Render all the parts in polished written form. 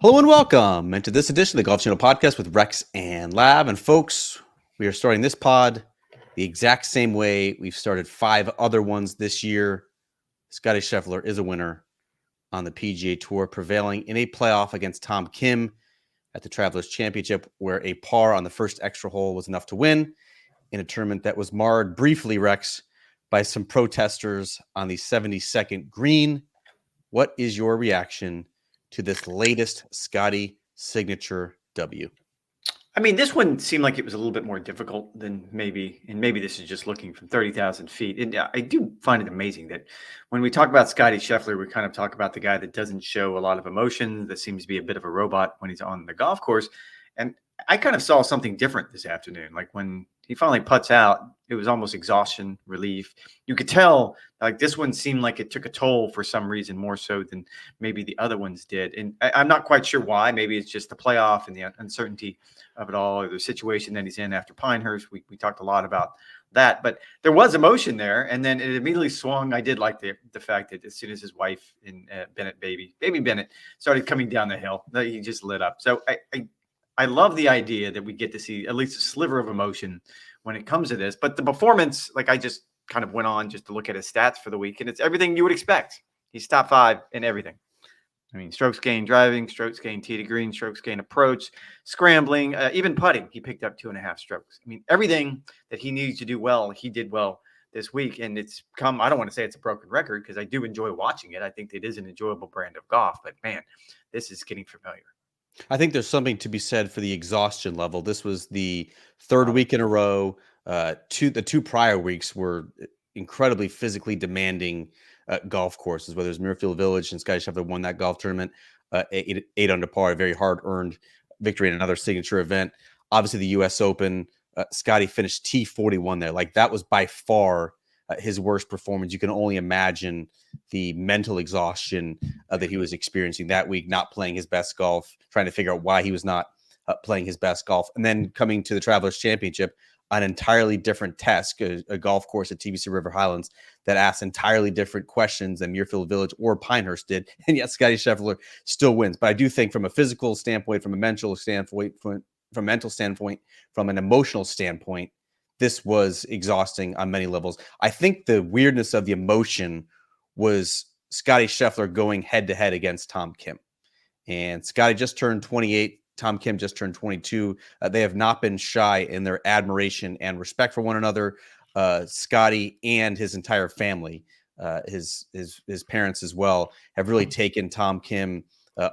Hello and welcome into this edition of the Golf Channel Podcast with Rex and Lab. And folks, we are starting this pod the exact same way we've started 5 other ones this year. Scottie Scheffler is a winner on the PGA Tour, prevailing in a playoff against Tom Kim at the Travelers Championship, where a par on the first extra hole was enough to win in a tournament that was marred briefly, Rex, by some protesters on the 72nd green. What is your reaction to this latest Scottie signature W? I mean, this one seemed like it was a little bit more difficult than maybe, and maybe this is just looking from 30,000 feet. And I do find it amazing that when we talk about Scottie Scheffler, we kind of talk about the guy that doesn't show a lot of emotion, that seems to be a bit of a robot when he's on the golf course. And I kind of saw something different this afternoon. Like when he finally putts out, it was almost exhaustion, relief. You could tell like this one seemed like it took a toll for some reason, more so than maybe the other ones did. And I'm not quite sure why. Maybe it's just the playoff and the uncertainty of it all, or the situation that he's in after Pinehurst. We talked a lot about that, but there was emotion there, and then it immediately swung. I did like the fact that as soon as his wife and baby Bennett started coming down the hill, he just lit up. So I love the idea that we get to see at least a sliver of emotion when it comes to this. But the performance, like I just kind of went on just to look at his stats for the week, and it's everything you would expect. He's top 5 in everything. I mean, strokes gained driving, strokes gained tee to green, strokes gained approach, scrambling, even putting. He picked up 2.5 strokes. I mean, everything that he needs to do well, he did well this week. And it's come, I don't want to say it's a broken record because I do enjoy watching it. I think it is an enjoyable brand of golf. But man, this is getting familiar. I think there's something to be said for the exhaustion level. This was the third week in a row. The two prior weeks were incredibly physically demanding golf courses, whether it's Muirfield Village and Scottie Scheffler won that golf tournament, 8 under par, a very hard-earned victory in another signature event. Obviously, the U.S. Open, Scottie finished T41 there. Like that was by far his worst performance. You can only imagine the mental exhaustion that he was experiencing that week, not playing his best golf, trying to figure out why he was not playing his best golf. And then coming to the Travelers Championship, an entirely different test, a golf course at TBC River Highlands that asks entirely different questions than Muirfield Village or Pinehurst did. And yet Scottie Scheffler still wins. But I do think from a physical standpoint, from a mental standpoint, from an emotional standpoint, this was exhausting on many levels. I think the weirdness of the emotion was Scottie Scheffler going head-to-head against Tom Kim. And Scottie just turned 28. Tom Kim just turned 22. They have not been shy in their admiration and respect for one another. Scottie and his entire family, his parents as well, have really taken Tom Kim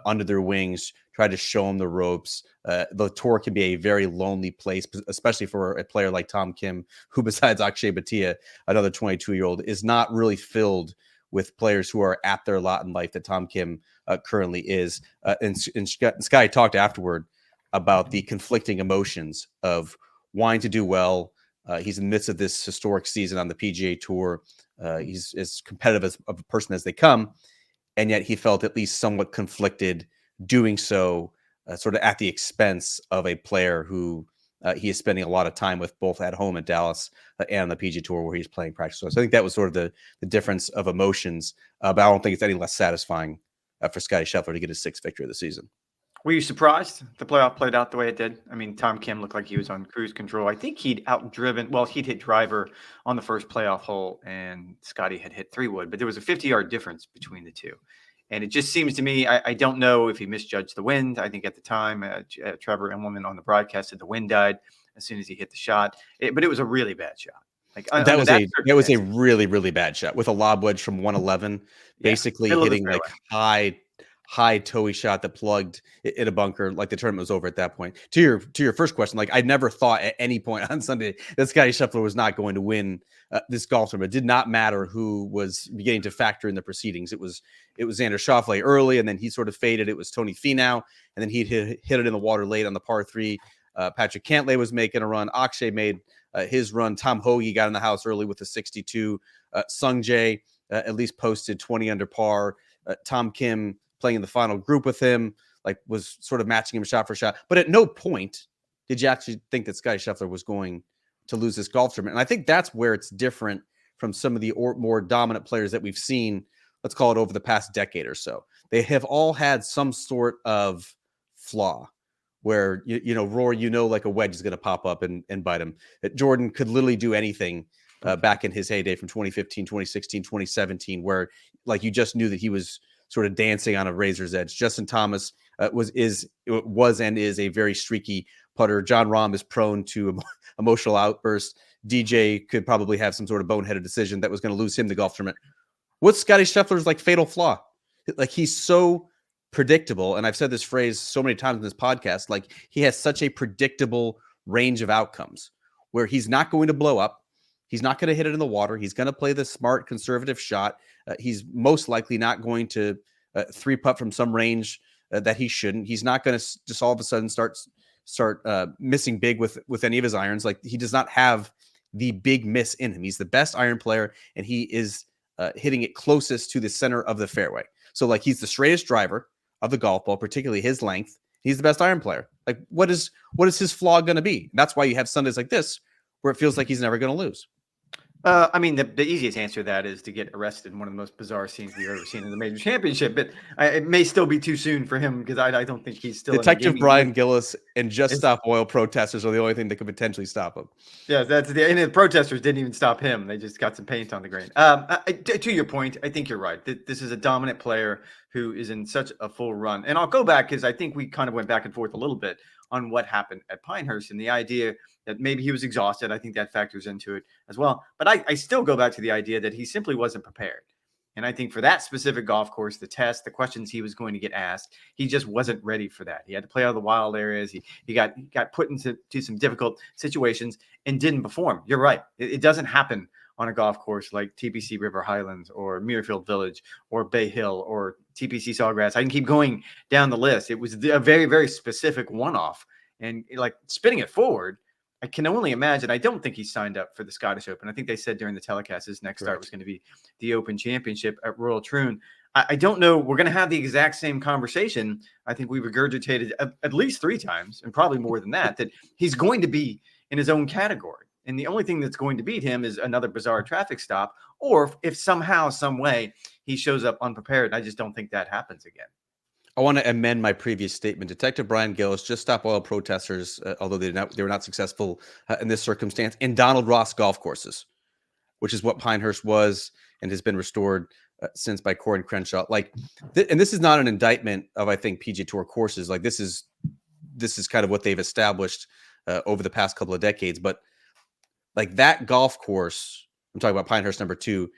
under their wings, tried to show him the ropes. The tour can be a very lonely place, especially for a player like Tom Kim, who besides Akshay Bhatia, another 22-year-old, is not really filled with players who are at their lot in life that Tom Kim currently is. And Scottie talked afterward about the conflicting emotions of wanting to do well. He's in the midst of this historic season on the PGA Tour. He's as competitive of a person as they come. And yet he felt at least somewhat conflicted doing so sort of at the expense of a player who he is spending a lot of time with, both at home at Dallas and on the PGA Tour where he's playing practice. So I think that was sort of the difference of emotions, but I don't think it's any less satisfying for Scottie Scheffler to get his 6th victory of the season. Were you surprised the playoff played out the way it did? I mean, Tom Kim looked like he was on cruise control. I think he'd he'd hit driver on the first playoff hole, and Scottie had hit 3-wood, but there was a 50-yard difference between the two. And it just seems to me, I don't know if he misjudged the wind. I think at the time, Trevor Immelman on the broadcast said the wind died as soon as he hit the shot. But it was a really bad shot. Like that was a really, really bad shot with a lob wedge from 111, basically hitting like high toey shot that plugged in a bunker. Like the tournament was over at that point. To your first question, like I never thought at any point on Sunday that Scottie Scheffler was not going to win this golf tournament. It did not matter who was beginning to factor in the proceedings. It was Xander Schauffele early, and then he sort of faded. It was Tony Finau, and then he hit it in the water late on the par 3. Patrick Cantlay was making a run. Akshay made his run. Tom Hoge got in the house early with a 62. Sung Jae at least posted 20 under par. Tom Kim playing in the final group with him, like was sort of matching him shot for shot. But at no point did you actually think that Scottie Scheffler was going to lose this golf tournament. And I think that's where it's different from some of the more dominant players that we've seen, let's call it over the past decade or so. they have all had some sort of flaw where, Rory, like a wedge is going to pop up and bite him. Jordan could literally do anything back in his heyday from 2015, 2016, 2017, where like you just knew that he was sort of dancing on a razor's edge. Justin Thomas was and is a very streaky putter. John Rahm is prone to emotional outbursts. DJ could probably have some sort of boneheaded decision that was going to lose him the golf tournament. What's Scottie Scheffler's like fatal flaw? Like he's so predictable, and I've said this phrase so many times in this podcast, like he has such a predictable range of outcomes where he's not going to blow up. He's not going to hit it in the water. He's going to play the smart, conservative shot. He's most likely not going to three-putt from some range that he shouldn't. He's not going to just all of a sudden start missing big with any of his irons. Like he does not have the big miss in him. He's the best iron player, and he is hitting it closest to the center of the fairway. So like he's the straightest driver of the golf ball, particularly his length. He's the best iron player. Like what is his flaw going to be? That's why you have Sundays like this where it feels like he's never going to lose. I mean, the easiest answer to that is to get arrested in one of the most bizarre scenes we've ever seen in the major championship. But it may still be too soon for him because I don't think he's still Detective Brian Gillis and Just Stop Oil protesters are the only thing that could potentially stop him. Yeah, and the protesters didn't even stop him. They just got some paint on the grain. To your point, I think you're right. This is a dominant player who is in such a full run. And I'll go back because I think we kind of went back and forth a little bit on what happened at Pinehurst and the idea that maybe he was exhausted. I think that factors into it as well. But I still go back to the idea that he simply wasn't prepared. And I think for that specific golf course, the test, the questions he was going to get asked, he just wasn't ready for that. He had to play out of the wild areas. He got put into some difficult situations and didn't perform. You're right. It doesn't happen on a golf course like TPC River Highlands or Muirfield Village or Bay Hill or TPC Sawgrass. I can keep going down the list. It was a very, very specific one-off. And like spinning it forward, I can only imagine. I don't think he signed up for the Scottish Open. I think they said during the telecast his next start was going to be the Open Championship at Royal Troon. I don't know. We're going to have the exact same conversation. I think we regurgitated at least 3 times and probably more than that he's going to be in his own category. And the only thing that's going to beat him is another bizarre traffic stop, or if somehow, some way he shows up unprepared. I just don't think that happens again. I want to amend my previous statement. Detective Brian Gillis, Just Stop Oil protesters, although they were not successful in this circumstance, and Donald Ross golf courses, which is what Pinehurst was and has been restored since by Corin Crenshaw. And this is not an indictment of, I think, PGA Tour courses. Like this is kind of what they've established over the past couple of decades. But like that golf course, I'm talking about Pinehurst number 2,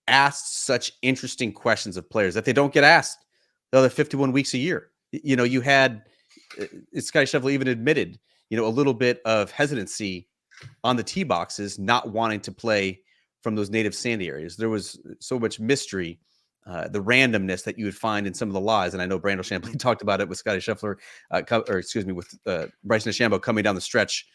asked such interesting questions of players that they don't get asked the other 51 weeks a year. You had Scottie Scheffler even admitted, a little bit of hesitancy on the tee boxes, not wanting to play from those native sandy areas. There was so much mystery, the randomness that you would find in some of the lies. And I know Brandel Champlain talked about it with Scottie Scheffler, with Bryson DeChambeau coming down the stretch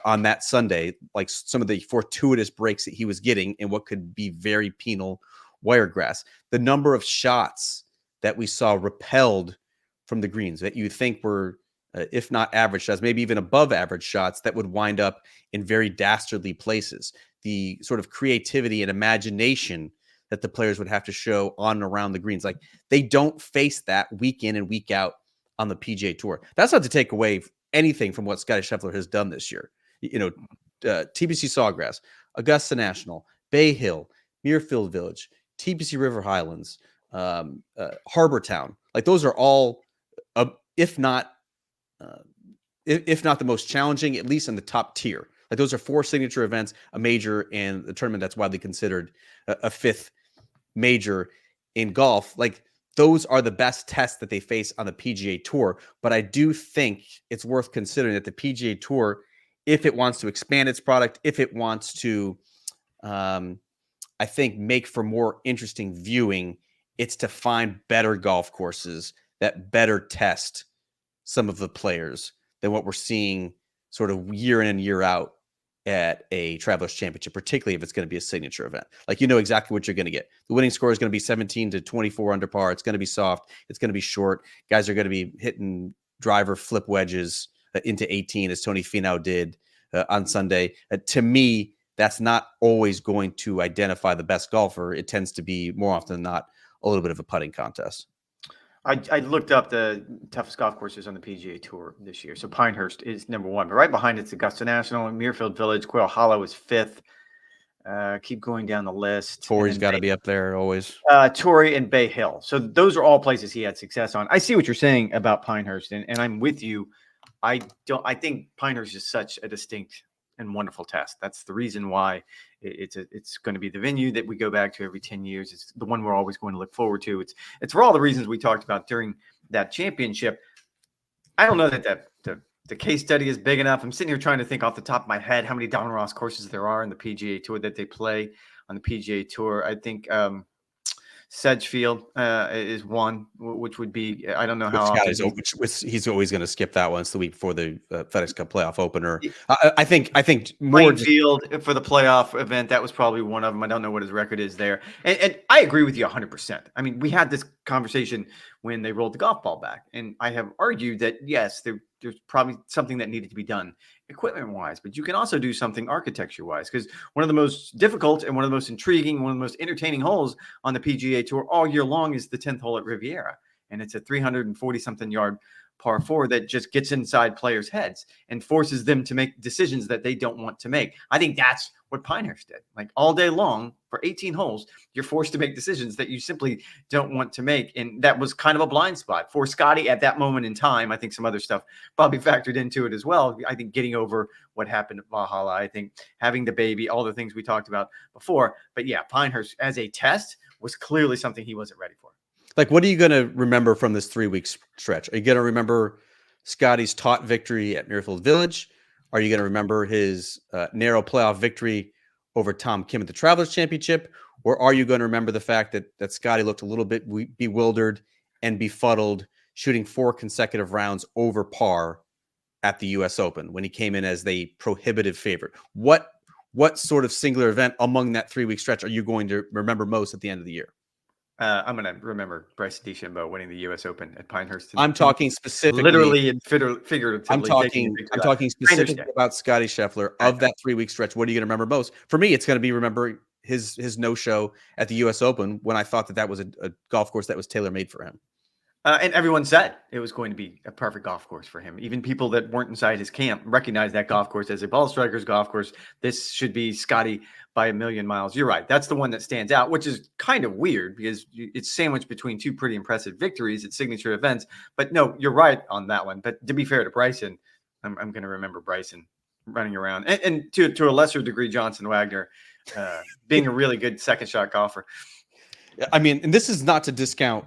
on that Sunday, like some of the fortuitous breaks that he was getting in what could be very penal wiregrass. The number of shots that we saw repelled from the greens that you think were, if not average shots, maybe even above average shots that would wind up in very dastardly places. The sort of creativity and imagination that the players would have to show on and around the greens. Like they don't face that week in and week out on the PGA Tour. That's not to take away anything from what Scottie Scheffler has done this year. TPC Sawgrass, Augusta National, Bay Hill, Muirfield Village, TPC River Highlands, Harbor Town, like those are all, if not the most challenging, at least in the top tier. Like those are 4 signature events, a major, and the tournament that's widely considered a 5th major in golf. Like those are the best tests that they face on the PGA Tour. But I do think it's worth considering that the PGA Tour, if it wants to expand its product, if it wants to, I think, make for more interesting viewing, it's to find better golf courses that better test some of the players than what we're seeing sort of year in and year out at a Travelers Championship, particularly if it's going to be a signature event. Like exactly what you're going to get. The winning score is going to be 17 to 24 under par. It's going to be soft. It's going to be short. Guys are going to be hitting driver flip wedges into 18 as Tony Finau did on Sunday. To me, that's not always going to identify the best golfer. It tends to be more often than not a little bit of a putting contest. I looked up the toughest golf courses on the PGA Tour this year. So Pinehurst is number one, but right behind it's Augusta National, and Muirfield Village. Quail Hollow is fifth. Keep going down the list, and Torrey's then got to be up there always. Torrey and Bay Hill. So those are all places he had success on. I see what you're saying about Pinehurst, and I'm with you. I think Pinehurst is such a distinct and wonderful test. That's the reason why it's going to be the venue that we go back to every 10 years. It's the one we're always going to look forward to. It's for all the reasons we talked about during that championship. I don't know that the case study is big enough. I'm sitting here trying to think off the top of my head how many Don Ross courses there are in the PGA Tour that they play on the PGA Tour. I think Sedgefield is one, which would be, I don't know how often. He's always going to skip that one. It's the week before the FedEx Cup playoff opener. I think more Plainfield for the playoff event. That was probably one of them. I don't know what his record is there. And I agree with you 100%. I mean, we had this conversation when they rolled the golf ball back. And I have argued that, yes, there's probably something that needed to be done equipment-wise, but you can also do something architecture-wise, because one of the most difficult and one of the most intriguing, one of the most entertaining holes on the PGA Tour all year long is the 10th hole at Riviera. And it's a 340-something yard par 4 that just gets inside players' heads and forces them to make decisions that they don't want to make. I think that's what Pinehurst did. Like all day long for 18 holes, you're forced to make decisions that you simply don't want to make. And that was kind of a blind spot for Scottie at that moment in time. I think some other stuff probably factored into it as well. I think getting over what happened at Valhalla, I think having the baby, all the things we talked about before. But yeah, Pinehurst as a test was clearly something he wasn't ready for. Like, what are you going to remember from this 3-week stretch? Are you going to remember Scottie's taut victory at Muirfield Village? Are you going to remember his narrow playoff victory over Tom Kim at the Travelers Championship? Or are you going to remember the fact that Scottie looked a little bit bewildered and befuddled, shooting 4 consecutive rounds over par at the U.S. Open when he came in as the prohibitive favorite? What sort of singular event among that 3-week stretch are you going to remember most at the end of the year? I'm going to remember Bryson DeChambeau winning the U.S. Open at Pinehurst. I'm talking specifically, literally and figuratively. I'm talking specifically about Scottie Scheffler of that 3-week stretch. What are you going to remember most? For me, it's going to be remembering his no-show at the U.S. Open when I thought that was a golf course that was tailor-made for him. And everyone said it was going to be a perfect golf course for him. Even people that weren't inside his camp recognized that golf course as a ball striker's golf course. This should be Scottie by a million miles. You're right. That's the one that stands out, which is kind of weird because it's sandwiched between 2 pretty impressive victories at signature events. But no, you're right on that one. But to be fair to Bryson, I'm going to remember Bryson running around. And to a lesser degree, Johnson Wagner being a really good second shot golfer. I mean, and this is not to discount,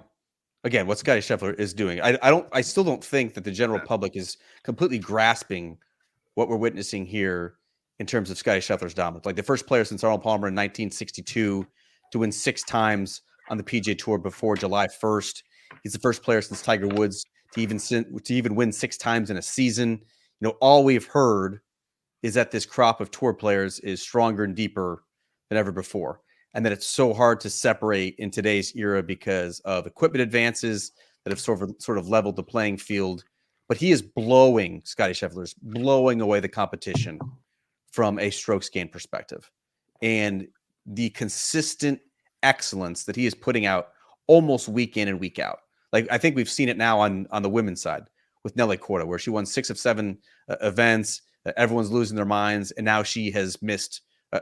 again, what Scottie Scheffler is doing. I still don't think that the general public is completely grasping what we're witnessing here in terms of Scottie Scheffler's dominance. Like the first player since Arnold Palmer in 1962 to win 6 times on the PGA Tour before July 1st. He's the first player since Tiger Woods to even win 6 times in a season. You know, all we've heard is that this crop of tour players is stronger and deeper than ever before, and that it's so hard to separate in today's era because of equipment advances that have sort of leveled the playing field. But he is Scottie Scheffler's blowing away the competition from a strokes gain perspective. And the consistent excellence that he is putting out almost week in and week out. Like, I think we've seen it now on the women's side with Nelly Korda, where she won 6 of 7 events. Everyone's losing their minds. And now she has missed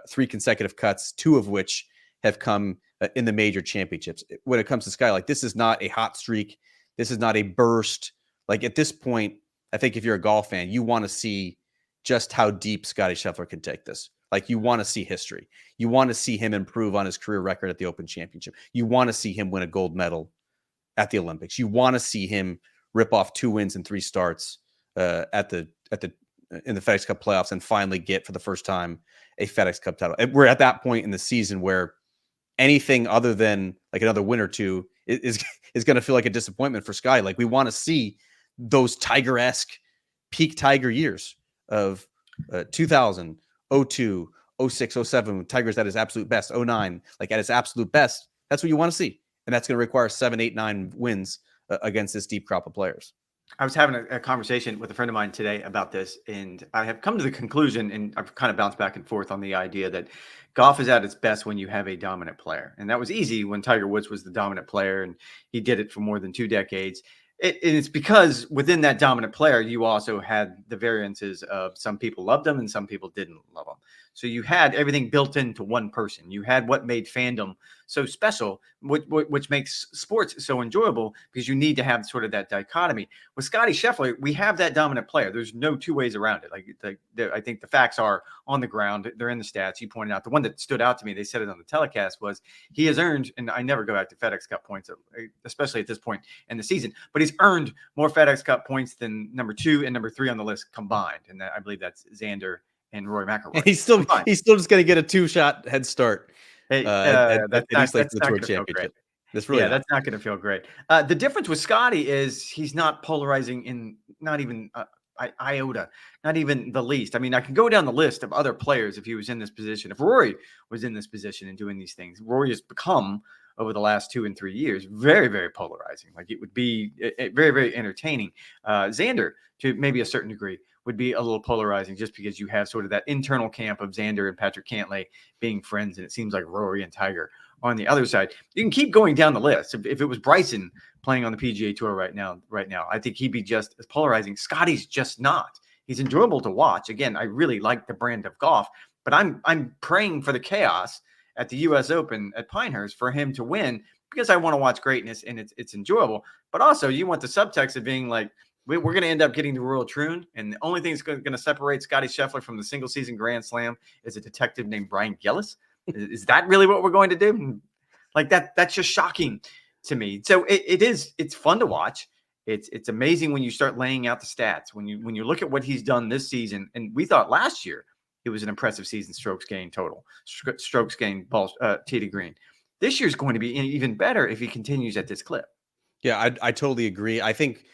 3 consecutive cuts, 2 of which have come in the major championships. When it comes to Sky, like, this is not a hot streak. This is not a burst. Like, at this point, I think if you're a golf fan, you want to see just how deep Scottie Scheffler can take this. Like, you want to see history. You want to see him improve on his career record at the Open Championship. You want to see him win a gold medal at the Olympics. You want to see him rip off 2 wins and 3 starts in the FedEx Cup playoffs and finally get, for the first time, a FedEx Cup title. And we're at that point in the season where anything other than like another win or 2 is going to feel like a disappointment for Sky. Like, we want to see those Tiger-esque peak Tiger years of 2000, 02, 06, 07, when Tiger's at his absolute best, 09, like at his absolute best. That's what you want to see. And that's going to require 7, 8, 9 wins against this deep crop of players. I was having a conversation with a friend of mine today about this, and I have come to the conclusion, and I've kind of bounced back and forth on the idea that golf is at its best when you have a dominant player. And that was easy when Tiger Woods was the dominant player, and he did it for more than 2 decades. And it's because within that dominant player, you also had the variances of some people loved him and some people didn't love him. So you had everything built into one person. You had what made fandom so special, which makes sports so enjoyable, because you need to have sort of that dichotomy. With Scottie Scheffler, we have that dominant player. There's no two ways around it. I think the facts are on the ground. They're in the stats. You pointed out the one that stood out to me. They said it on the telecast was he has earned, and I never go back to FedEx Cup points, especially at this point in the season, but he's earned more FedEx Cup points than number 2 and number 3 on the list combined. And I believe that's Xander and Roy McIlroy. And he's still just going to get a 2-shot head start. Hey, at that's least the not Tour going to feel great. Championship. That's really that's not going to feel great. The difference with Scottie is he's not polarizing in not even iota, not even the least. I mean, I can go down the list of other players if he was in this position. If Rory was in this position and doing these things, Rory has become, over the last 2 and 3 years, very, very polarizing. Like, it would be very, very entertaining. Xander, to maybe a certain degree, would be a little polarizing, just because you have sort of that internal camp of Xander and Patrick Cantlay being friends, and it seems like Rory and Tiger on the other side. You can keep going down the list. If it was Bryson playing on the PGA Tour right now, I think he'd be just as polarizing. Scottie's just not. He's enjoyable to watch. Again, I really like the brand of golf, but I'm praying for the chaos at the U.S. Open at Pinehurst for him to win, because I want to watch greatness and it's enjoyable. But also, you want the subtext of being like, we're going to end up getting the Royal Troon, and the only thing that's going to separate Scottie Scheffler from the single season Grand Slam is a detective named Brian Gillis. Is that really what we're going to do? Like that's just shocking to me. So it's fun to watch. It's amazing when you start laying out the stats. When you look at what he's done this season, and we thought last year it was an impressive season, strokes gained total, strokes gained balls tee to green. This year's going to be even better if he continues at this clip. Yeah, I totally agree. I think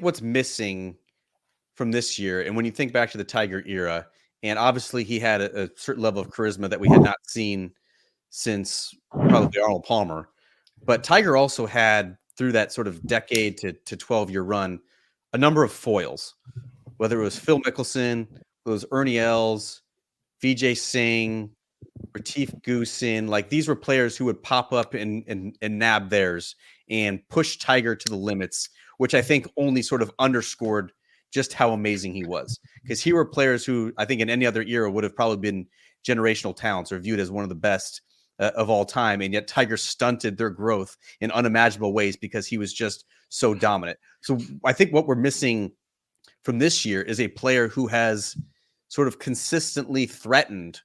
what's missing from this year, and when you think back to the Tiger era, and obviously he had a certain level of charisma that we had not seen since probably Arnold Palmer, but Tiger also had, through that sort of decade to 12-year run, a number of foils, whether it was Phil Mickelson, it was Ernie Els, Vijay Singh, Retief Goosen. Like, these were players who would pop up and nab theirs and push Tiger to the limits, which I think only sort of underscored just how amazing he was. Because here were players who I think in any other era would have probably been generational talents or viewed as one of the best of all time. And yet Tiger stunted their growth in unimaginable ways because he was just so dominant. So I think what we're missing from this year is a player who has sort of consistently threatened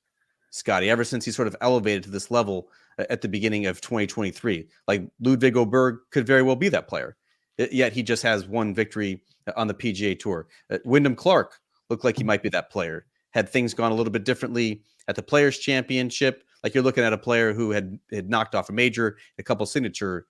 Scottie ever since he sort of elevated to this level at the beginning of 2023. Like, Ludwig Oberg could very well be that player, yet he just has one victory on the PGA Tour. Wyndham Clark looked like he might be that player. Had things gone a little bit differently at the Players Championship, like, you're looking at a player who had knocked off a major, a couple signature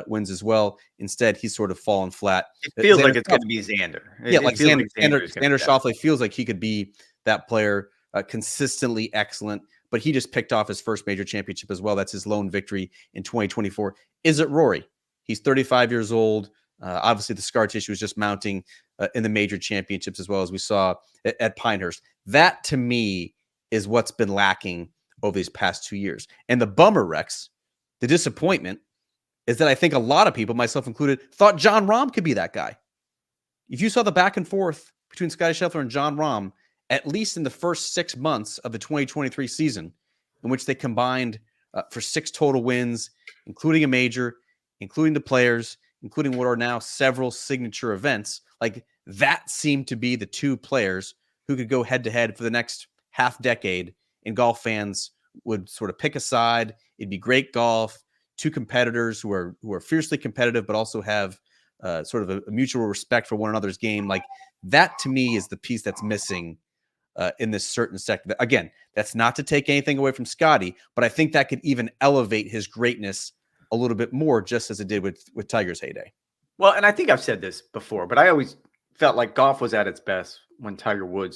wins as well. Instead, he's sort of fallen flat. It feels Xander like it's going to be Xander. Xander Xander Schauffele feels like he could be that player, consistently excellent, but he just picked off his first major championship as well. That's his lone victory in 2024. Is it Rory? He's 35 years old. Obviously, the scar tissue is just mounting in the major championships, as well as we saw at Pinehurst. That, to me, is what's been lacking over these past 2 years. And the bummer, Rex, the disappointment, is that I think a lot of people, myself included, thought Jon Rahm could be that guy. If you saw the back and forth between Scottie Scheffler and Jon Rahm, at least in the first 6 months of the 2023 season, in which they combined for 6 total wins, including a major, including the Players, including what are now several signature events, like, that seemed to be the two players who could go head-to-head for the next half decade, and golf fans would sort of pick a side. It'd be great golf, two competitors who are fiercely competitive, but also have sort of a mutual respect for one another's game. Like, that, to me, is the piece that's missing in this certain sector. Again, that's not to take anything away from Scottie, but I think that could even elevate his greatness a little bit more, just as it did with Tiger's heyday. Well, and I think I've said this before, but I always felt like golf was at its best when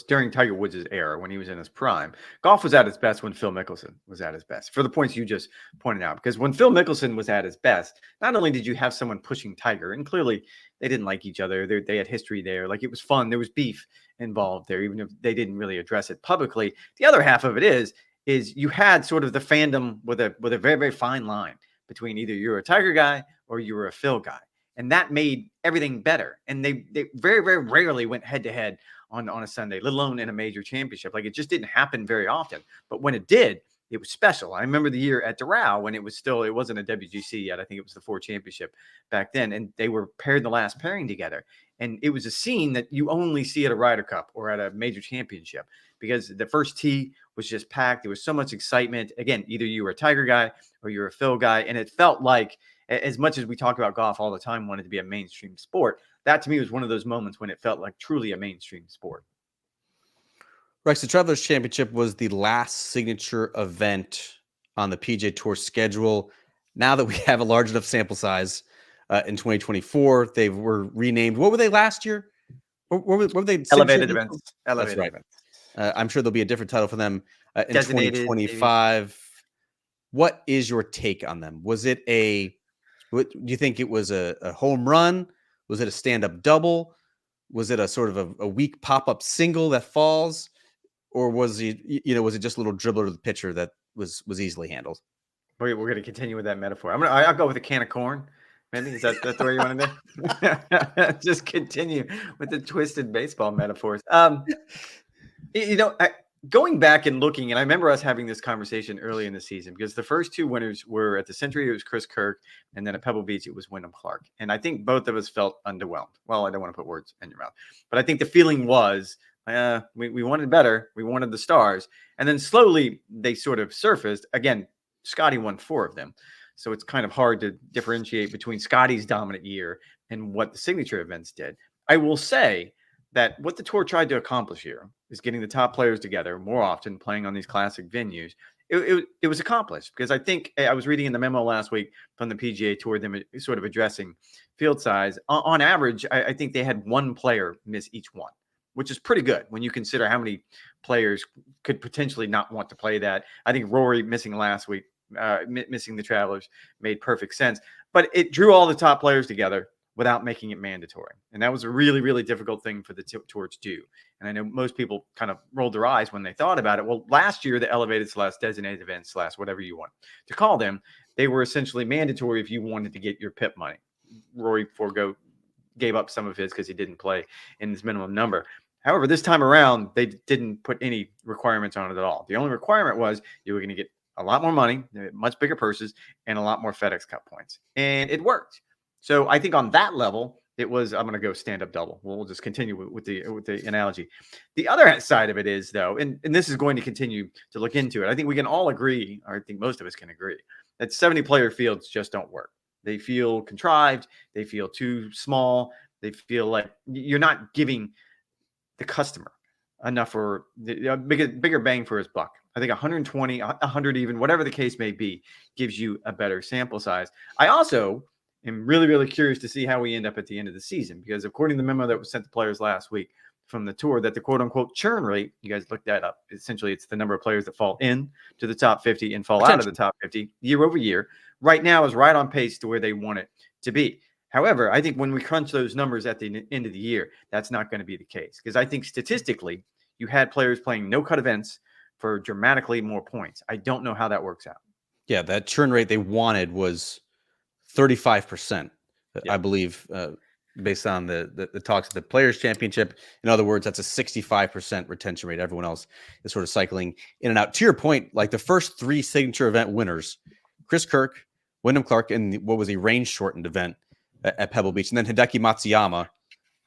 during Tiger Woods' era, when he was in his prime. Golf was at its best when Phil Mickelson was at his best, for the points you just pointed out. Because when Phil Mickelson was at his best, not only did you have someone pushing Tiger, and clearly they didn't like each other, they had history there. Like, it was fun. There was beef involved there, even if they didn't really address it publicly. The other half of it is you had sort of the fandom with a very, very fine line between either you're a Tiger guy or you were a Phil guy. And that made everything better. And they very, very rarely went head to head on a Sunday, let alone in a major championship. Like, it just didn't happen very often. But when it did, it was special. I remember the year at Doral when it wasn't a WGC yet. I think it was the 4 championship back then. And they were paired the last pairing together. And it was a scene that you only see at a Ryder Cup or at a major championship, because the first tee was just packed. There was so much excitement. Again, either you were a Tiger guy or you were a Phil guy. And it felt like, as much as we talk about golf all the time, wanted to be a mainstream sport, that to me was one of those moments when it felt like truly a mainstream sport. Rex, the Travelers Championship was the last signature event on the PGA Tour schedule. Now that we have a large enough sample size in 2024, they were renamed. What were they last year? What were they? Elevated events. That's right. Events. I'm sure there'll be a different title for them in Designated, 2025. Maybe. What is your take on them? Was it do you think it was a home run? Was it a stand-up double? Was it a sort of a weak pop-up single that falls? Or was it just a little dribbler to the pitcher that was easily handled? We're going to continue with that metaphor. I'll go with a can of corn. Maybe is that the way you want to do? Just continue with the twisted baseball metaphors. Going back and looking, and I remember us having this conversation early in the season, because the first 2 winners were at the Century, it was Chris Kirk, and then at Pebble Beach, it was Wyndham Clark. And I think both of us felt underwhelmed. Well, I don't want to put words in your mouth, but I think the feeling was, we wanted better. We wanted the stars. And then slowly they sort of surfaced. Again, Scottie won 4 of them. So it's kind of hard to differentiate between Scottie's dominant year and what the signature events did. I will say that what the tour tried to accomplish here is getting the top players together more often, playing on these classic venues. It was accomplished, because I think I was reading in the memo last week from the PGA Tour, them sort of addressing field size. On average, I think they had 1 player miss each one, which is pretty good when you consider how many players could potentially not want to play that. I think Rory missing last week, missing the Travelers, made perfect sense. But it drew all the top players together without making it mandatory. And that was a really, really difficult thing for the tour to do. And I know most people kind of rolled their eyes when they thought about it. Well, last year, the elevated / designated events / whatever you want to call them, they were essentially mandatory if you wanted to get your PIP money. Rory gave up some of his because he didn't play in his minimum number. However, this time around, they didn't put any requirements on it at all. The only requirement was you were going to get a lot more money, much bigger purses, and a lot more FedEx Cup points. And it worked. So I think on that level, it was, I'm going to go stand-up double. We'll just continue with the analogy. The other side of it is, though, and this is going to continue to look into it, I think we can all agree, or I think most of us can agree, that 70-player fields just don't work. They feel contrived. They feel too small. They feel like you're not giving the customer enough for the bigger bang for his buck. I think 120, 100 even, whatever the case may be, gives you a better sample size. I also am really, really curious to see how we end up at the end of the season, because according to the memo that was sent to players last week from the tour, that the quote-unquote churn rate, you guys looked that up, essentially it's the number of players that fall in to the top 50 and fall out of the top 50 year over year, right now is right on pace to where they want it to be. However, I think when we crunch those numbers at the end of the year, that's not going to be the case, because I think statistically you had players playing no-cut events for dramatically more points. I don't know how that works out. Yeah, that churn rate they wanted was 35%, yeah. I believe, based on the talks of the Players' Championship. In other words, that's a 65% retention rate. Everyone else is sort of cycling in and out. To your point, like the first 3 signature event winners, Chris Kirk, Wyndham Clark, and what was a range-shortened event at Pebble Beach, and then Hideki Matsuyama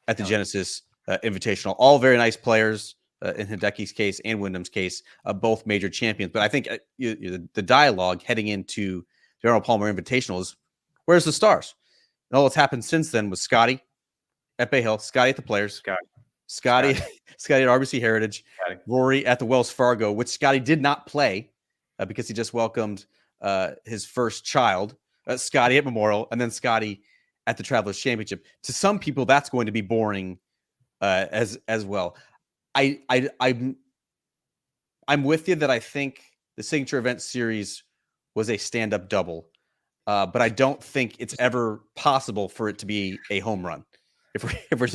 at the Genesis Invitational. All very nice players in Hideki's case and Wyndham's case, both major champions. But I think the dialogue heading into the Arnold Palmer Invitational is, where's the stars? And all that's happened since then was Scottie at Bay Hill, Scottie at the Players, Scottie at RBC Heritage, Rory at the Wells Fargo, which Scottie did not play because he just welcomed his first child, Scottie at Memorial, and then Scottie at the Travelers Championship. To some people, that's going to be boring as well. I'm with you that I think the signature event series was a stand-up double, but I don't think it's ever possible for it to be a home run. If we're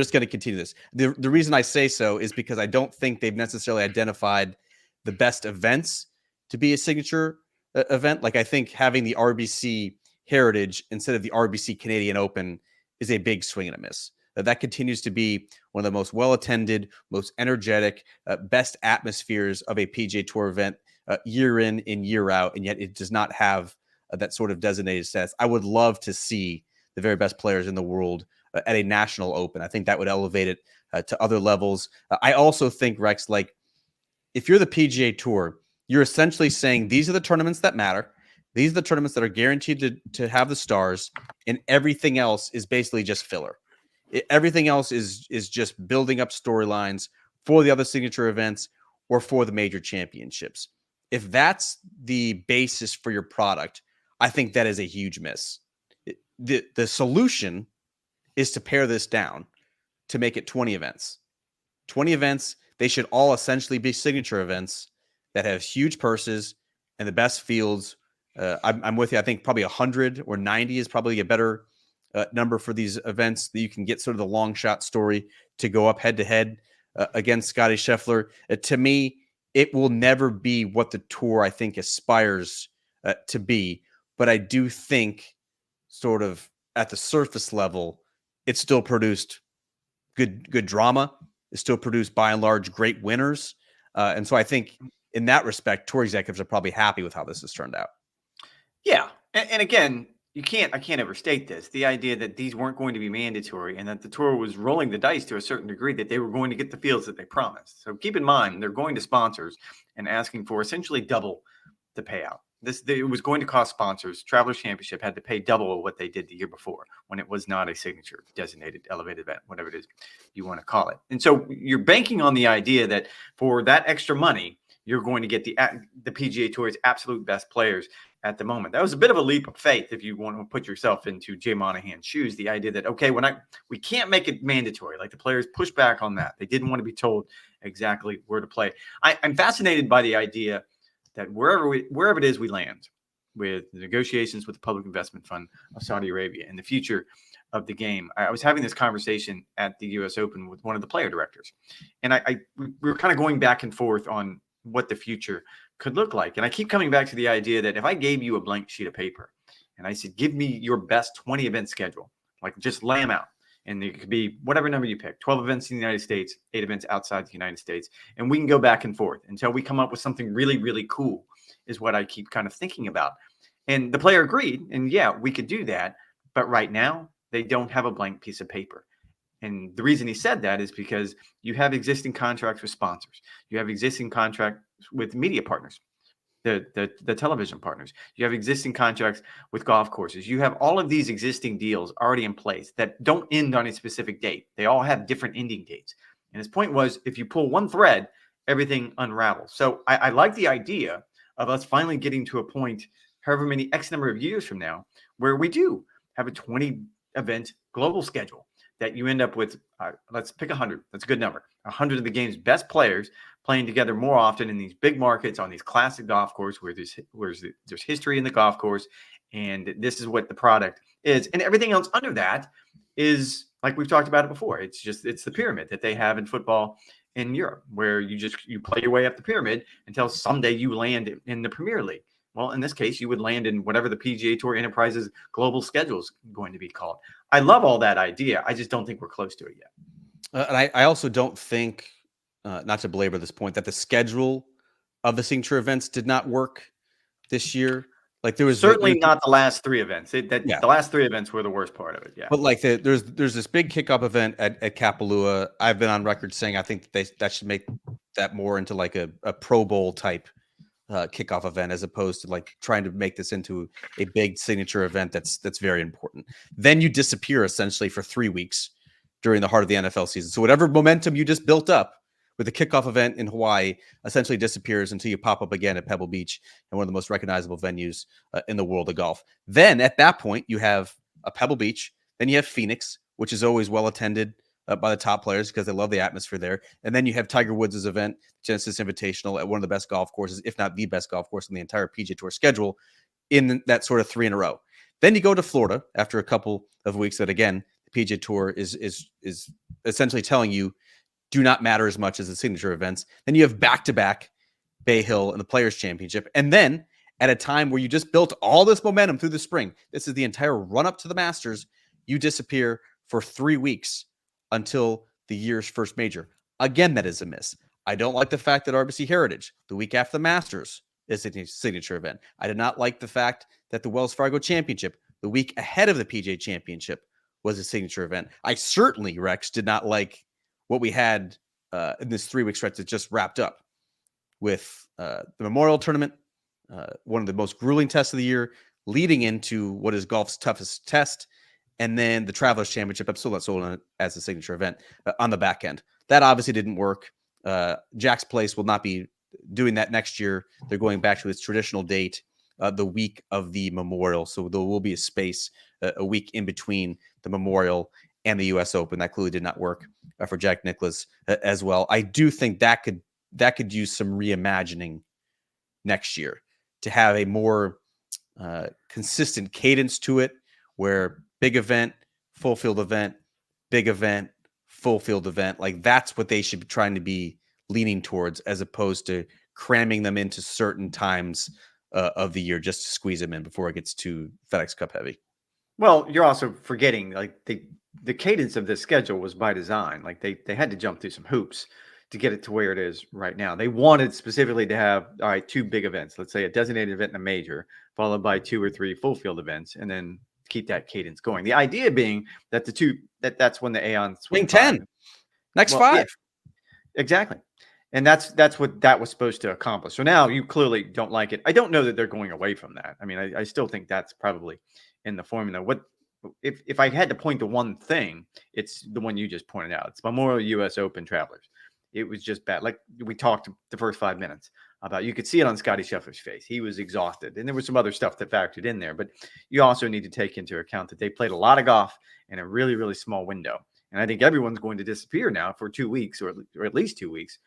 just going to continue this, the reason I say so is because I don't think they've necessarily identified the best events to be a signature event. Like I think having the RBC Heritage instead of the RBC Canadian Open is a big swing and a miss. That continues to be one of the most well-attended, most energetic, best atmospheres of a PGA Tour event year in and year out, and yet it does not have that sort of designated status. I would love to see the very best players in the world at a national open. I think that would elevate it to other levels. I also think, Rex, like if you're the PGA Tour, you're essentially saying these are the tournaments that matter. These are the tournaments that are guaranteed to have the stars, and everything else is basically just filler. Everything else is just building up storylines for the other signature events or for the major championships. If that's the basis for your product, I think that is a huge miss. The solution is to pare this down to make it 20 events. 20 events, they should all essentially be signature events that have huge purses and the best fields. I'm with you. I think probably 100 or 90 is probably a better number for these events that you can get sort of the long shot story to go up head to head against Scottie Scheffler. To me, it will never be what the tour I think aspires to be, but I do think sort of at the surface level, it still produced good drama. It still produced by and large great winners, and so I think in that respect, tour executives are probably happy with how this has turned out. Yeah, and again, I can't overstate this. The idea that these weren't going to be mandatory and that the tour was rolling the dice to a certain degree that they were going to get the fields that they promised. So keep in mind, they're going to sponsors and asking for essentially double the payout. It was going to cost sponsors. Travelers Championship had to pay double what they did the year before when it was not a signature designated elevated event, whatever it is you want to call it. And so you're banking on the idea that for that extra money, you're going to get the PGA Tour's absolute best players at the moment. That was a bit of a leap of faith if you want to put yourself into Jay Monahan's shoes. The idea that, okay, we can't make it mandatory. Like the players pushed back on that. They didn't want to be told exactly where to play. I'm fascinated by the idea that wherever it is we land with the negotiations with the Public Investment Fund of Saudi Arabia and the future of the game. I was having this conversation at the U.S. Open with one of the player directors, and we were kind of going back and forth on what the future could look like. And I keep coming back to the idea that if I gave you a blank sheet of paper and I said, give me your best 20 event schedule, like just lay them out. And it could be whatever number you pick, 12 events in the United States, 8 events outside the United States. And we can go back and forth until we come up with something really, really cool is what I keep kind of thinking about. And the player agreed. And yeah, we could do that. But right now, they don't have a blank piece of paper. And the reason he said that is because you have existing contracts with sponsors. You have existing contracts with media partners, the television partners. You have existing contracts with golf courses. You have all of these existing deals already in place that don't end on a specific date. They all have different ending dates. And his point was, if you pull one thread, everything unravels. So I like the idea of us finally getting to a point, however many X number of years from now, where we do have a 20 event global schedule that you end up with, let's pick 100. That's a good number. 100 of the game's best players playing together more often in these big markets on these classic golf courses where there's history in the golf course. And this is what the product is. And everything else under that is, like we've talked about it before, it's the pyramid that they have in football in Europe, where you play your way up the pyramid until someday you land in the Premier League. Well, in this case, you would land in whatever the PGA Tour Enterprises global schedule is going to be called. I love all that idea. I just don't think we're close to it yet. And I also don't think, not to belabor this point, that the schedule of the signature events did not work this year. Like there was certainly not the last 3 events. The last 3 events were the worst part of it. Yeah, but like there's this big kickoff event at Kapalua. I've been on record saying I think that should make that more into like a Pro Bowl type kickoff event as opposed to like trying to make this into a big signature event that's very important. Then you disappear essentially for 3 weeks during the heart of the NFL season. So whatever momentum you just built up with the kickoff event in Hawaii essentially disappears until you pop up again at Pebble Beach and one of the most recognizable venues in the world of golf. Then at that point you have a Pebble Beach, then you have Phoenix, which is always well attended, by the top players because they love the atmosphere there. And then you have Tiger Woods' event, Genesis Invitational, at one of the best golf courses, if not the best golf course in the entire PGA Tour schedule, in that sort of 3 in a row. Then you go to Florida after a couple of weeks that, again, the PGA Tour is essentially telling you do not matter as much as the signature events. Then you have back-to-back Bay Hill and the Players Championship. And then at a time where you just built all this momentum through the spring, this is the entire run-up to the Masters, you disappear for 3 weeks until the year's first major. Again, that is a miss. I don't like the fact that RBC Heritage, the week after the Masters, is a signature event. I did not like the fact that the Wells Fargo Championship, the week ahead of the PGA Championship, was a signature event. I certainly, Rex, did not like what we had in this 3-week stretch that just wrapped up with the Memorial Tournament, one of the most grueling tests of the year, leading into what is golf's toughest test, and then the Travelers Championship. I'm still not sold on it as a signature event on the back end. That obviously didn't work. Jack's Place will not be doing that next year. They're going back to its traditional date, the week of the Memorial. So there will be a space, a week in between the Memorial and the U.S. Open. That clearly did not work for Jack Nicklaus as well. I do think that could use some reimagining next year to have a more consistent cadence to it, where big event, full field event, big event, full field event. Like, that's what they should be trying to be leaning towards, as opposed to cramming them into certain times of the year just to squeeze them in before it gets too FedEx Cup heavy. Well, you're also forgetting, like, the cadence of this schedule was by design. Like, they had to jump through some hoops to get it to where it is right now. They wanted specifically to have, all right, 2 big events, let's say a designated event and a major, followed by 2 or 3 full field events, and then keep that cadence going. The idea being that that's when the Aeon swing 10 next 5. Yeah, exactly. And that's what that was supposed to accomplish. So now you clearly don't like it. I don't know that they're going away from that. I mean, I still think that's probably in the formula. What if I had to point to one thing, it's the one you just pointed out. It's Memorial US Open Travelers. It was just bad. Like we talked the first 5 minutes about, you could see it on Scottie Scheffler's face. He was exhausted, and there was some other stuff that factored in there. But you also need to take into account that they played a lot of golf in a really, really small window. And I think everyone's going to disappear now for 2 weeks, or at least 2 weeks,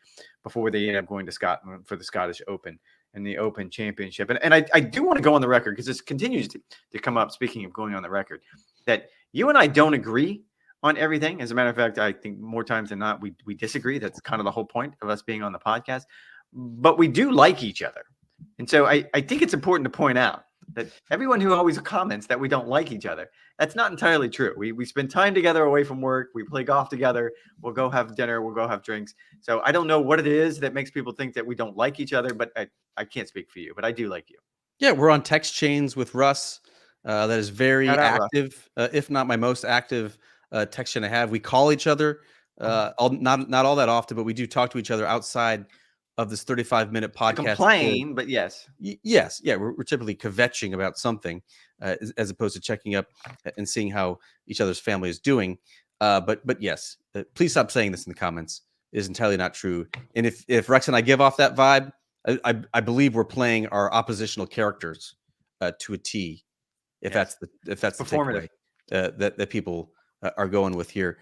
before they end up going to Scotland for the Scottish Open and the Open Championship. And I do want to go on the record, because this continues to come up, speaking of going on the record, that you and I don't agree on everything. As a matter of fact, I think more times than not, we disagree. That's kind of the whole point of us being on the podcast. But we do like each other. And so I think it's important to point out that everyone who always comments that we don't like each other, that's not entirely true. We spend time together away from work. We play golf together. We'll go have dinner. We'll go have drinks. So I don't know what it is that makes people think that we don't like each other, but I can't speak for you, but I do like you. Yeah, we're on text chains with Russ. That is very active, if not my most active text chain I have. We call each other not all that often, but we do talk to each other outside of this 35-minute podcast. Complain, but yes. Yes. Yeah, we're typically kvetching about something as opposed to checking up and seeing how each other's family is doing. But yes, please stop saying this in the comments. It is entirely not true. And if Rex and I give off that vibe, I believe we're playing our oppositional characters to a T. If that's the takeaway that people are going with here.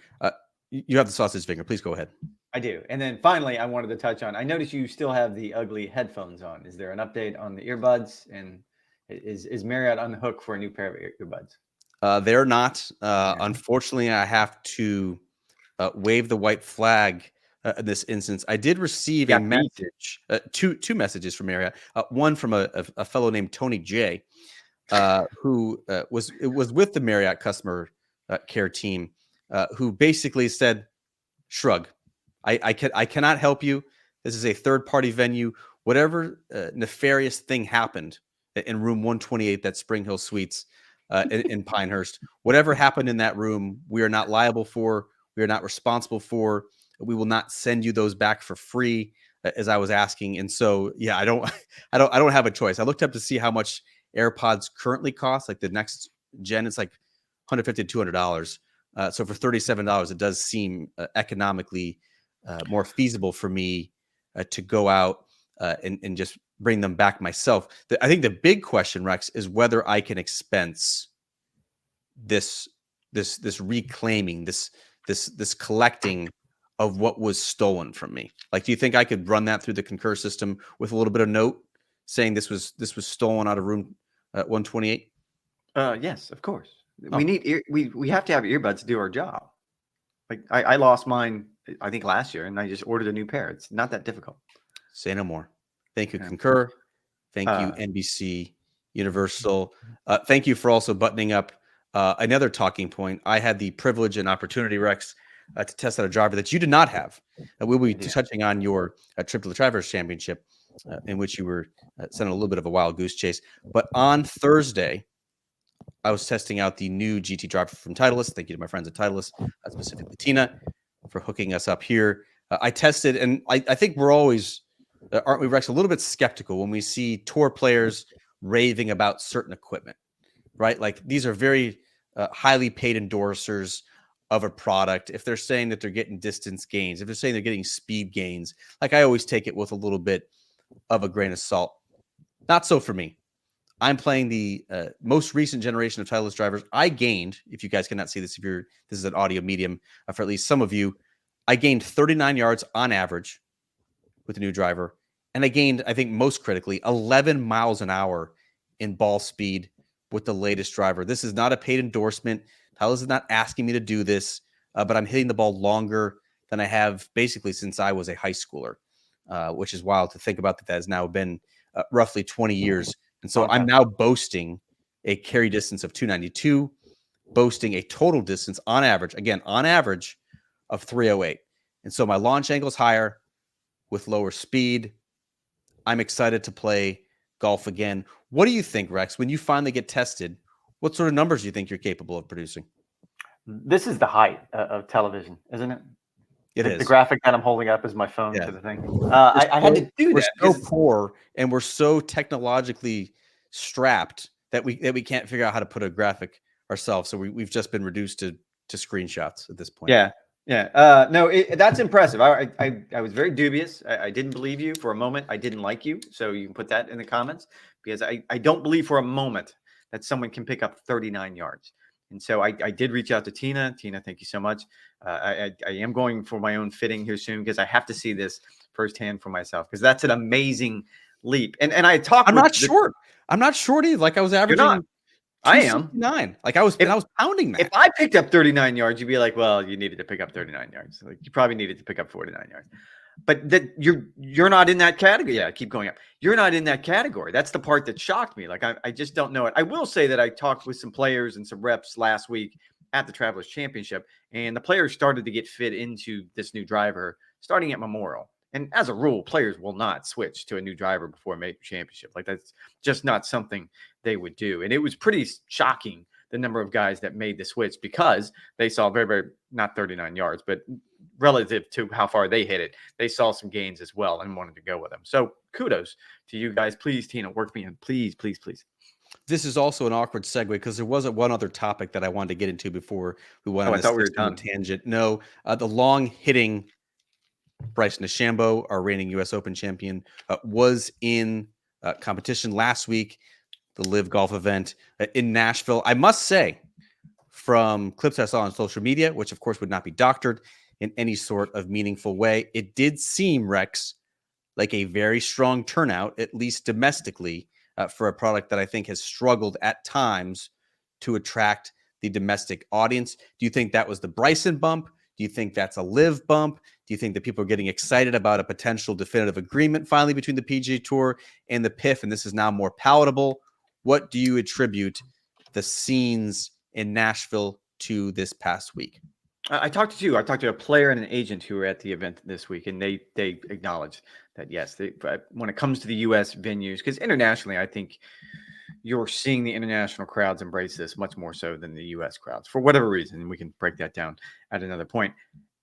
You have the sausage finger. Please go ahead. I do. And then finally, I wanted to touch on, I noticed you still have the ugly headphones on. Is there an update on the earbuds? And is Marriott on the hook for a new pair of earbuds? They're not. Unfortunately, I have to wave the white flag in this instance. I did receive a message, two messages from Marriott. One from a fellow named Tony J, who was with the Marriott customer care team, who basically said, "Shrug. I cannot help you. This is a third-party venue. Whatever nefarious thing happened in room 128, that Spring Hill Suites in Pinehurst, whatever happened in that room, we are not liable for. We are not responsible for. We will not send you those back for free," as I was asking. And so, yeah, I don't have a choice. I looked up to see how much AirPods currently cost. Like the next gen, it's like $150 to $200. So for $37, it does seem economically more feasible for me to go out and just bring them back myself. I think the big question, Rex, is whether I can expense this reclaiming, this this collecting of what was stolen from me? Like, do you think I could run that through the Concur system with a little bit of note saying this was stolen out of room 128? Yes, of course. Oh, We have to have earbuds to do our job. Like I lost mine, I think last year, and I just ordered a new pair. It's not that difficult. say no more. Thank you, Yeah. Concur. Thank you, NBC, Universal. Thank you for also buttoning up another talking point. I had the privilege and opportunity, Rex, to test out a driver that you did not have. We'll be touching on your trip to the Traverse Championship, in which you were sent a little bit of a wild goose chase. But on Thursday, I was testing out the new GT driver from Titleist. Thank you to my friends at Titleist, specifically Tina, for hooking us up here. I tested, and I think we're always, aren't we, Rex, a little bit skeptical when we see tour players raving about certain equipment, right? Like, these are very highly paid endorsers of a product. If they're saying that they're getting distance gains, if they're saying they're getting speed gains, like, I always take it with a little bit of a grain of salt. Not so for me. I'm playing the most recent generation of Titleist drivers. I gained, if you guys cannot see this, this is an audio medium for at least some of you, I gained 39 yards on average with the new driver. And I gained, I think most critically, 11 miles an hour in ball speed with the latest driver. This is not a paid endorsement. Titleist is not asking me to do this, but I'm hitting the ball longer than I have basically since I was a high schooler, which is wild to think about. That has now been roughly 20 years. And so I'm now boasting a carry distance of 292, boasting a total distance on average, again, on average, of 308. And so my launch angle is higher with lower speed. I'm excited to play golf again. What do you think, Rex, when you finally get tested? What sort of numbers do you think you're capable of producing? This is the height of television, isn't it? It is. The graphic that I'm holding up is my phone to the thing. I had to do that. We're so poor and we're so technologically strapped that we can't figure out how to put a graphic ourselves. So we've just been reduced to screenshots at this point. Yeah. No, that's impressive. I was very dubious. I didn't believe you for a moment. I didn't like you. So you can put that in the comments, because I don't believe for a moment that someone can pick up 39 yards. And so I did reach out to Tina. Tina, thank you so much. I am going for my own fitting here soon, because I have to see this firsthand for myself, because that's an amazing leap. And I talked. I'm not short. I'm not short either. Like, I was averaging. I am 9. Like, I was pounding that. If I picked up 39 yards, you'd be like, well, you needed to pick up 39 yards. Like, you probably needed to pick up 49 yards. But that you're not in that category. Yeah, keep going up. You're not in that category. That's the part that shocked me. Like, I just don't know it. I will say that I talked with some players and some reps last week at the Travelers Championship, and the players started to get fit into this new driver starting at Memorial. And as a rule, players will not switch to a new driver before a major championship. Like, that's just not something they would do. And it was pretty shocking, the number of guys that made the switch, because they saw very, very, not 39 yards, but relative to how far they hit it, they saw some gains as well and wanted to go with them. So kudos to you guys. Please, Tina, work me in. Please, please, please. This is also an awkward segue, because there wasn't one other topic that I wanted to get into before we went on this tangent. No, the long hitting Bryson DeChambeau, our reigning U.S. Open champion, was in competition last week, the Live Golf event in Nashville. I must say, from clips I saw on social media, which of course would not be doctored in any sort of meaningful way, it did seem, Rex, like a very strong turnout, at least domestically, for a product that I think has struggled at times to attract the domestic audience. Do you think that was the Bryson bump? Do you think that's a Live bump? Do you think that people are getting excited about a potential definitive agreement finally between the PGA Tour and the PIF, and this is now more palatable? What do you attribute the scenes in Nashville to this past week? I talked to two. I talked to a player and an agent who were at the event this week, and they acknowledged that, yes, when it comes to the U.S. venues, because internationally, I think you're seeing the international crowds embrace this much more so than the U.S. crowds for whatever reason. And we can break that down at another point.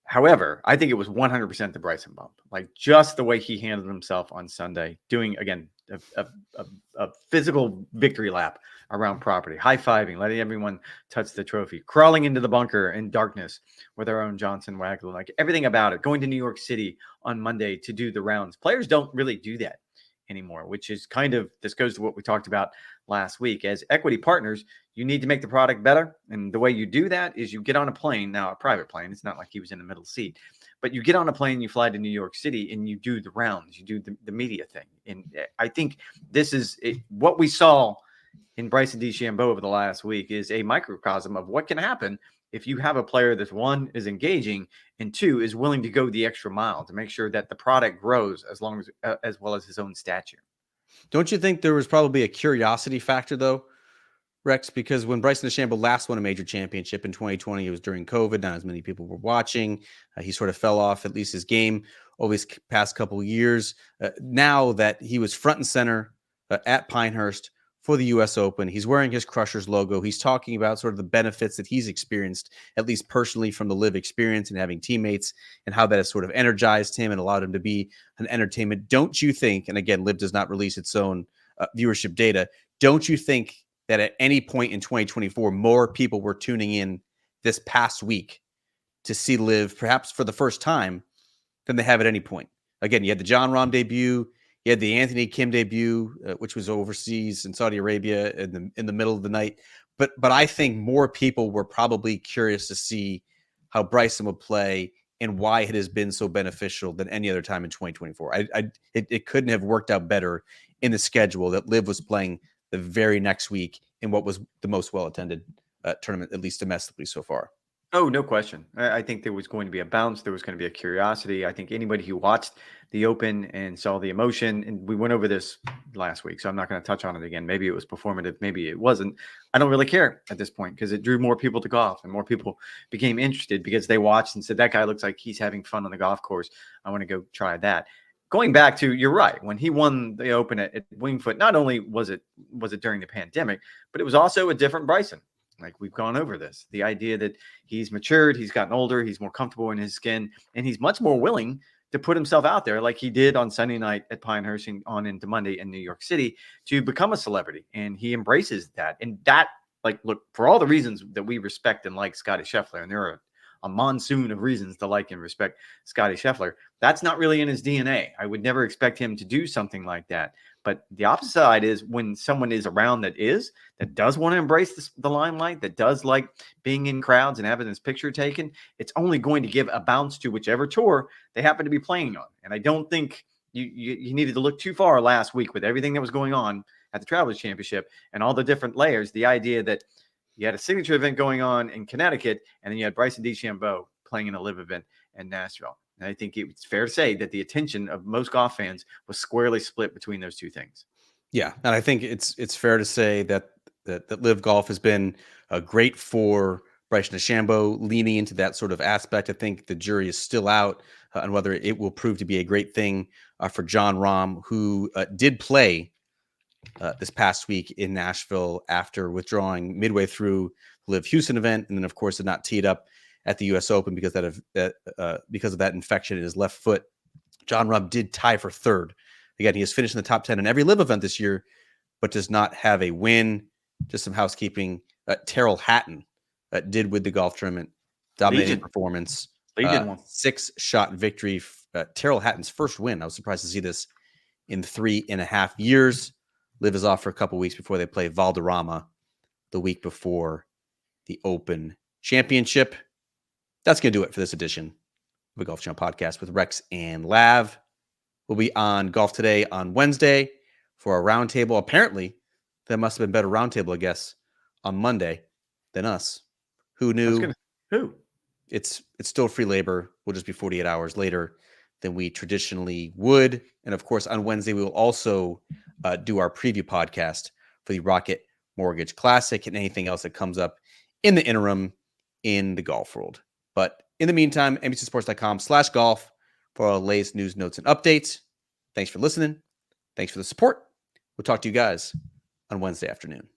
However, I think it was 100% the Bryson bump, like just the way he handled himself on Sunday, doing, again, a physical victory lap around property, high-fiving, letting everyone touch the trophy, crawling into the bunker in darkness with our own Johnson Wagler, like everything about it, going to New York City on Monday to do the rounds. Players don't really do that anymore, which is this goes to what we talked about last week. As equity partners, you need to make the product better. And the way you do that is you get on a plane, now a private plane. It's not like he was in the middle seat, but you get on a plane, you fly to New York City, and you do the rounds, you do the media thing. And I think this is what we saw in Bryson DeChambeau over the last week is a microcosm of what can happen if you have a player that, one, is engaging, and two, is willing to go the extra mile to make sure that the product grows as well as his own stature. Don't you think there was probably a curiosity factor, though, Rex? Because when Bryson DeChambeau last won a major championship in 2020, it was during COVID. Not as many people were watching. He sort of fell off, at least his game, over his past couple of years. Now that he was front and center at Pinehurst for the U.S. Open, he's wearing his Crushers logo. He's talking about sort of the benefits that he's experienced, at least personally, from the live experience and having teammates, and how that has sort of energized him and allowed him to be an entertainment. Don't you think, and again, live does not release its own viewership data, don't you think that at any point in 2024, more people were tuning in this past week to see live, perhaps for the first time, than they have at any point? Again, you had the Jon Rahm debut. You had the Anthony Kim debut, which was overseas in Saudi Arabia in the middle of the night. But I think more people were probably curious to see how Bryson would play and why it has been so beneficial than any other time in 2024. It couldn't have worked out better in the schedule that Liv was playing the very next week in what was the most well-attended tournament, at least domestically so far. Oh, no question. I think there was going to be a bounce. There was going to be a curiosity. I think anybody who watched the Open and saw the emotion, and we went over this last week, so I'm not going to touch on it again. Maybe it was performative. Maybe it wasn't. I don't really care at this point because it drew more people to golf and more people became interested because they watched and said, that guy looks like he's having fun on the golf course. I want to go try that. Going back to, you're right, when he won the Open at Winged Foot, not only was it during the pandemic, but it was also a different Bryson. Like, we've gone over this, the idea that he's matured, he's gotten older, he's more comfortable in his skin, and he's much more willing to put himself out there like he did on Sunday night at Pinehurst and on into Monday in New York City to become a celebrity. And he embraces that. And that, like, look, for all the reasons that we respect and like Scottie Scheffler, and there are a monsoon of reasons to like and respect Scottie Scheffler, that's not really in his DNA. I would never expect him to do something like that. But the opposite side is when someone is around that does want to embrace the limelight, that does like being in crowds and having this picture taken, it's only going to give a bounce to whichever tour they happen to be playing on. And I don't think you needed to look too far last week with everything that was going on at the Travelers Championship and all the different layers. The idea that you had a signature event going on in Connecticut, and then you had Bryson DeChambeau playing in a live event in Nashville. And I think it's fair to say that the attention of most golf fans was squarely split between those two things. Yeah, and I think it's fair to say that live golf has been great for Bryson DeChambeau, leaning into that sort of aspect. I think the jury is still out on whether it will prove to be a great thing for Jon Rahm, who did play this past week in Nashville after withdrawing midway through the Live Houston event, and then of course did not tee it up at the U.S. Open because of that infection in his left foot. Jon Rahm did tie for third. Again, he has finished in the top 10 in every live event this year, but does not have a win. Just some housekeeping. Terrell Hatton did win the golf tournament. Dominating performance. 6-shot victory. Terrell Hatton's first win. I was surprised to see this in 3.5 years. Live is off for a couple weeks before they play Valderrama the week before the Open Championship. That's going to do it for this edition of the Golf Channel Podcast with Rex and Lav. We'll be on Golf Today on Wednesday for a roundtable. Apparently, that must have been better roundtable, I guess, on Monday than us. Who knew? Who? It's still free labor. We'll just be 48 hours later than we traditionally would. And of course, on Wednesday, we will also do our preview podcast for the Rocket Mortgage Classic and anything else that comes up in the interim in the golf world. But in the meantime, NBCSports.com/golf for our latest news, notes, and updates. Thanks for listening. Thanks for the support. We'll talk to you guys on Wednesday afternoon.